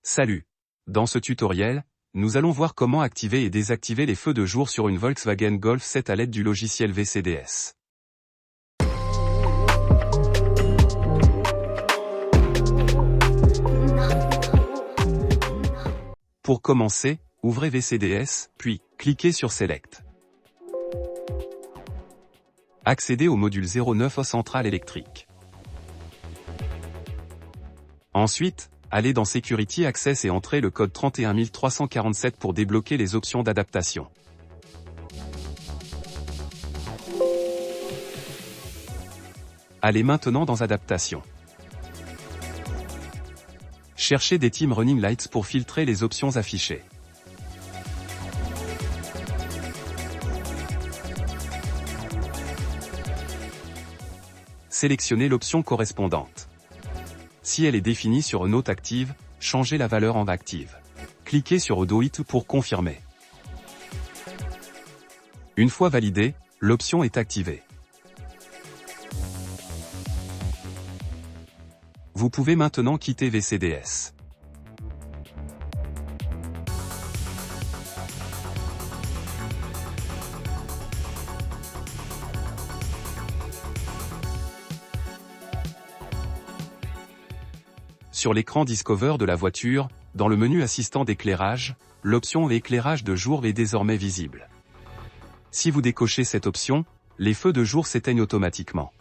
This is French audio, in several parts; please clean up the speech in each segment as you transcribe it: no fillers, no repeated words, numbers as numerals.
Salut! Dans ce tutoriel, nous allons voir comment activer et désactiver les feux de jour sur une Volkswagen Golf 7 à l'aide du logiciel VCDS. Pour commencer, ouvrez VCDS, puis cliquez sur Select. Accédez au module 09 aux centrales électriques. Ensuite, allez dans Security Access et entrez le code 31347 pour débloquer les options d'adaptation. Allez maintenant dans Adaptation. Cherchez des Team Running Lights pour filtrer les options affichées. Sélectionnez l'option correspondante. Si elle est définie sur Note active, changez la valeur en active. Cliquez sur Do It pour confirmer. Une fois validée, l'option est activée. Vous pouvez maintenant quitter VCDS. Sur l'écran Discover de la voiture, dans le menu Assistant d'éclairage, l'option Éclairage de jour est désormais visible. Si vous décochez cette option, les feux de jour s'éteignent automatiquement.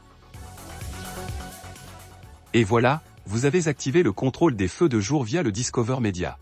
Et voilà, vous avez activé le contrôle des feux de jour via le Discover Media.